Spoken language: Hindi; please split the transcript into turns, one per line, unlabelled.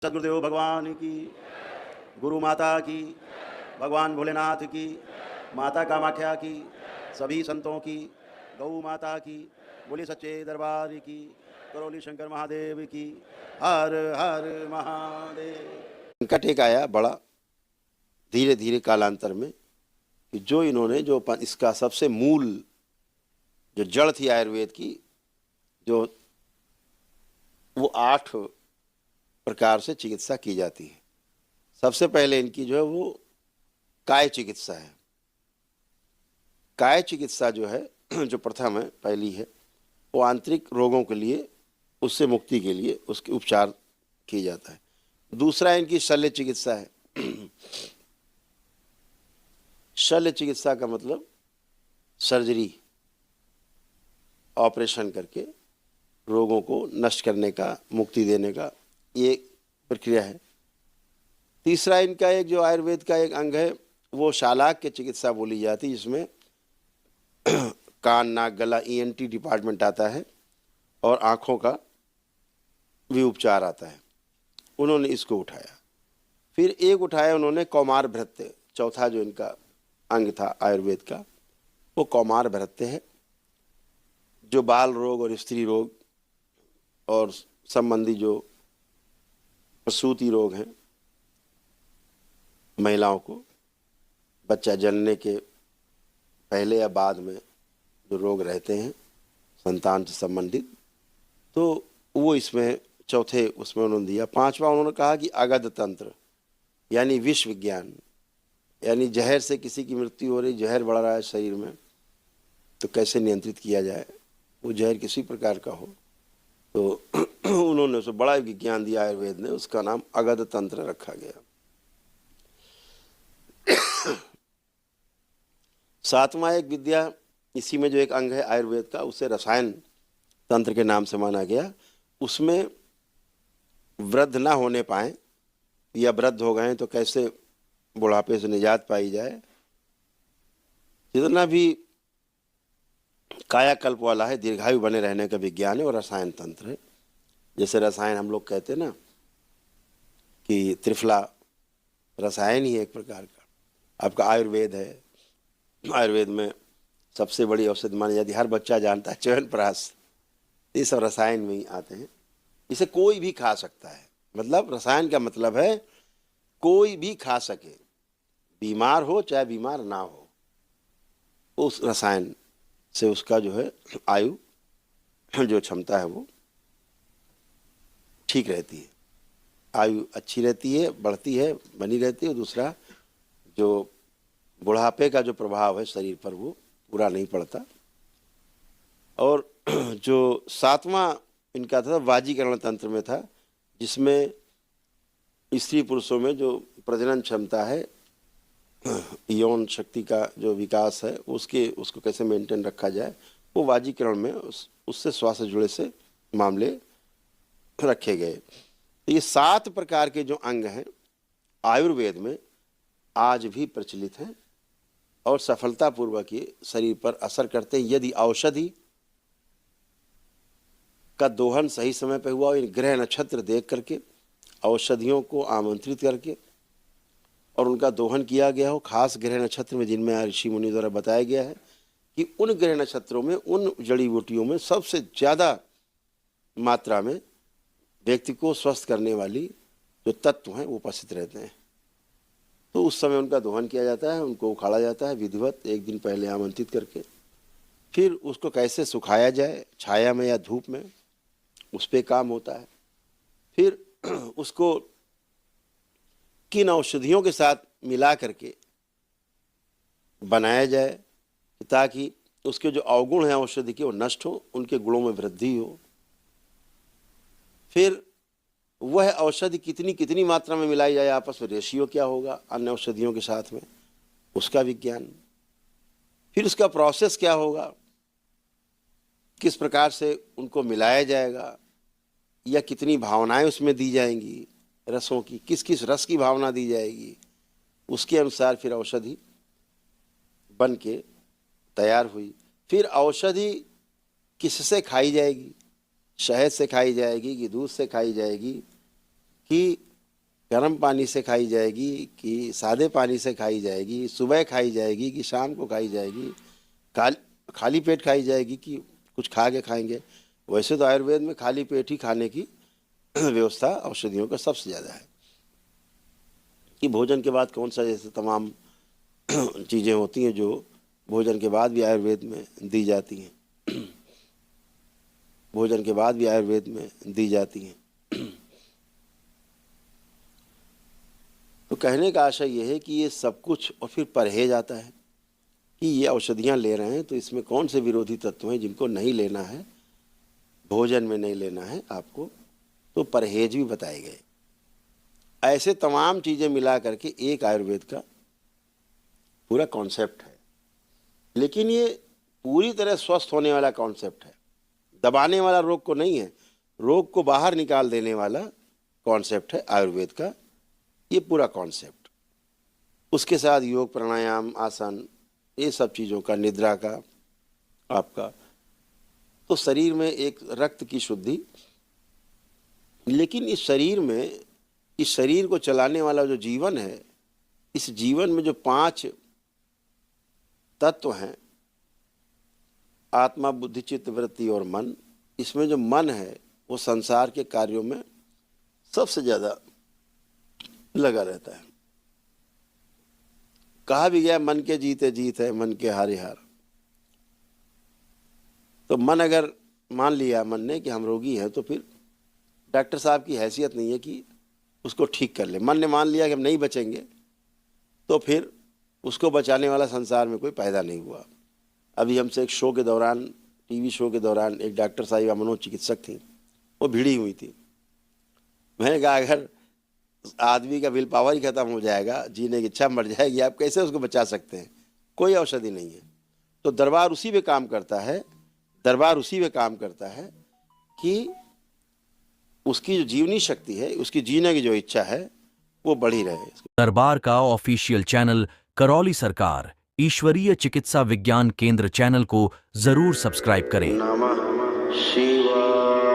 सद्गुरुदेव भगवान की, गुरु माता की, भगवान भोलेनाथ की, माता कामाख्या की, सभी संतों की, गौ माता की, बोले सच्चे दरबार की, करौली शंकर महादेव की, हर हर महादेव। संकट एक आया बड़ा धीरे धीरे कालांतर में कि जो इन्होंने जो इसका सबसे मूल जो जड़ थी आयुर्वेद की, जो वो 8 प्रकार से चिकित्सा की जाती है। सबसे पहले इनकी जो है वो काय चिकित्सा है। काय चिकित्सा जो है जो प्रथम है, पहली है, वो आंतरिक रोगों के लिए, उससे मुक्ति के लिए उसके उपचार किया जाता है। दूसरा इनकी शल्य चिकित्सा है। शल्य चिकित्सा का मतलब सर्जरी, ऑपरेशन करके रोगों को नष्ट करने का, मुक्ति देने का ये प्रक्रिया है। तीसरा इनका एक जो आयुर्वेद का एक अंग है वो शालाक की चिकित्सा बोली जाती है, जिसमें कान, नाक, गला, ईएनटी डिपार्टमेंट आता है और आँखों का भी उपचार आता है। उन्होंने इसको उठाया। फिर एक उठाया उन्होंने कौमार भृत्य, चौथा जो इनका अंग था आयुर्वेद का वो कौमार भृत्य है, जो बाल रोग और स्त्री रोग और संबंधी जो प्रसूति रोग हैं, महिलाओं को बच्चा जन्मने के पहले या बाद में जो रोग रहते हैं संतान से संबंधित, तो वो इसमें चौथे उसमें उन्होंने दिया। पांचवा उन्होंने कहा कि अगध तंत्र यानी विष विज्ञान, यानी जहर से किसी की मृत्यु हो रही, जहर बढ़ रहा है शरीर में, तो कैसे नियंत्रित किया जाए, वो जहर किसी प्रकार का हो, तो उन्होंने उसे बड़ा विज्ञान दिया आयुर्वेद ने, उसका नाम अगध तंत्र रखा गया। सातवां एक विद्या इसी में जो एक अंग है आयुर्वेद का, उसे रसायन तंत्र के नाम से माना गया। उसमें वृद्ध ना होने पाए या वृद्ध हो गए तो कैसे बुढ़ापे से निजात पाई जाए, जितना भी कायाकल्प वाला है, दीर्घायु बने रहने का विज्ञान है और रसायन तंत्र है। जैसे रसायन हम लोग कहते हैं ना कि त्रिफला रसायन ही है एक प्रकार का। आपका आयुर्वेद है, आयुर्वेद में सबसे बड़ी औषधि मानी जाती है, हर बच्चा जानता है, च्यवनप्राश, ये सब रसायन में ही आते हैं। इसे कोई भी खा सकता है, मतलब रसायन का मतलब है कोई भी खा सके, बीमार हो चाहे बीमार ना हो, उस रसायन से उसका जो है आयु जो क्षमता है वो ठीक रहती है, आयु अच्छी रहती है, बढ़ती है, बनी रहती है। दूसरा जो बुढ़ापे का जो प्रभाव है शरीर पर वो पूरा नहीं पड़ता। और जो सातवां इनका था वाजीकरण तंत्र में था, जिसमें स्त्री पुरुषों में जो प्रजनन क्षमता है, यौन शक्ति का जो विकास है उसको कैसे मेंटेन रखा जाए, वो वाजीकरण में उससे स्वास्थ्य से जुड़े से मामले रखे गए। तो ये 7 प्रकार के जो अंग हैं आयुर्वेद में आज भी प्रचलित हैं और सफलतापूर्वक ये शरीर पर असर करते हैं, यदि औषधि का दोहन सही समय पर हुआ, ग्रह नक्षत्र देख करके औषधियों को आमंत्रित करके और उनका दोहन किया गया हो। खास ग्रह नक्षत्र में जिनमें ऋषि मुनि द्वारा बताया गया है कि उन ग्रह नक्षत्रों में, उन जड़ी बूटियों में सबसे ज़्यादा मात्रा में व्यक्ति को स्वस्थ करने वाली जो तत्व हैं वो उपस्थित रहते हैं, तो उस समय उनका दोहन किया जाता है, उनको उखाड़ा जाता है विधिवत, एक दिन पहले आमंत्रित करके। फिर उसको कैसे सुखाया जाए, छाया में या धूप में, उस पर काम होता है। फिर उसको किन औषधियों के साथ मिला करके बनाया जाए ताकि उसके जो अवगुण हैं औषधि के वो नष्ट हो, उनके गुणों में वृद्धि हो। फिर वह औषधि कितनी कितनी मात्रा में मिलाई जाए, आपस में रेशियो क्या होगा अन्य औषधियों के साथ में, उसका विज्ञान। फिर उसका प्रोसेस क्या होगा, किस प्रकार से उनको मिलाया जाएगा, या कितनी भावनाएं उसमें दी जाएंगी, रसों की किस किस रस की भावना दी जाएगी, उसके अनुसार फिर औषधि बन के तैयार हुई। फिर औषधि किससे खाई जाएगी, शहद से खाई जाएगी कि दूध से खाई जाएगी कि गर्म पानी से खाई जाएगी कि सादे पानी से खाई जाएगी, सुबह खाई जाएगी कि शाम को खाई जाएगी, खाली पेट खाई जाएगी कि कुछ खा के खाएंगे। वैसे तो आयुर्वेद में खाली पेट ही खाने की व्यवस्था औषधियों का सबसे ज़्यादा है। कि भोजन के बाद कौन सा, जैसे तमाम चीज़ें होती हैं जो भोजन के बाद भी आयुर्वेद में दी जाती हैं, भोजन के बाद भी आयुर्वेद में दी जाती हैं। तो कहने का आशय ये है कि ये सब कुछ, और फिर परहेज आता है कि ये औषधियाँ ले रहे हैं तो इसमें कौन से विरोधी तत्व हैं जिनको नहीं लेना है, भोजन में नहीं लेना है आपको, तो परहेज भी बताए गए। ऐसे तमाम चीज़ें मिला करके एक आयुर्वेद का पूरा कॉन्सेप्ट है। लेकिन ये पूरी तरह स्वस्थ होने वाला कॉन्सेप्ट है, दबाने वाला रोग को नहीं है, रोग को बाहर निकाल देने वाला कॉन्सेप्ट है आयुर्वेद का ये पूरा कॉन्सेप्ट। उसके साथ योग, प्राणायाम, आसन, ये सब चीज़ों का, निद्रा का आपका, तो शरीर में एक रक्त की शुद्धि। लेकिन इस शरीर में, इस शरीर को चलाने वाला जो जीवन है, इस जीवन में जो 5 तत्व हैं, आत्मा, बुद्धि, चित्त, वृत्ति और मन, इसमें जो मन है वो संसार के कार्यों में सबसे ज़्यादा लगा रहता है। कहा भी गया मन के जीते जीत है, मन के हारे हार। तो मन अगर मान लिया मन ने कि हम रोगी हैं, तो फिर डॉक्टर साहब की हैसियत नहीं है कि उसको ठीक कर ले। मन ने मान लिया कि हम नहीं बचेंगे, तो फिर उसको बचाने वाला संसार में कोई पैदा नहीं हुआ। अभी हमसे एक शो के दौरान, टीवी शो के दौरान, एक डॉक्टर साहिबा मनोचिकित्सक थी, वो भिड़ी हुई थी। मैंने कहा अगर आदमी का विल पावर ही खत्म हो जाएगा, जीने की इच्छा मर जाएगी, आप कैसे उसको बचा सकते हैं? कोई औषधि नहीं है। तो दरबार उसी पे काम करता है, दरबार उसी पे काम करता है कि उसकी जो जीवनी शक्ति है, उसकी जीने की जो इच्छा है, वो बढ़ी रहे।
दरबार का ऑफिशियल चैनल करौली सरकार ईश्वरीय चिकित्सा विज्ञान केंद्र चैनल को जरूर सब्सक्राइब करें।
नमः शिवाय।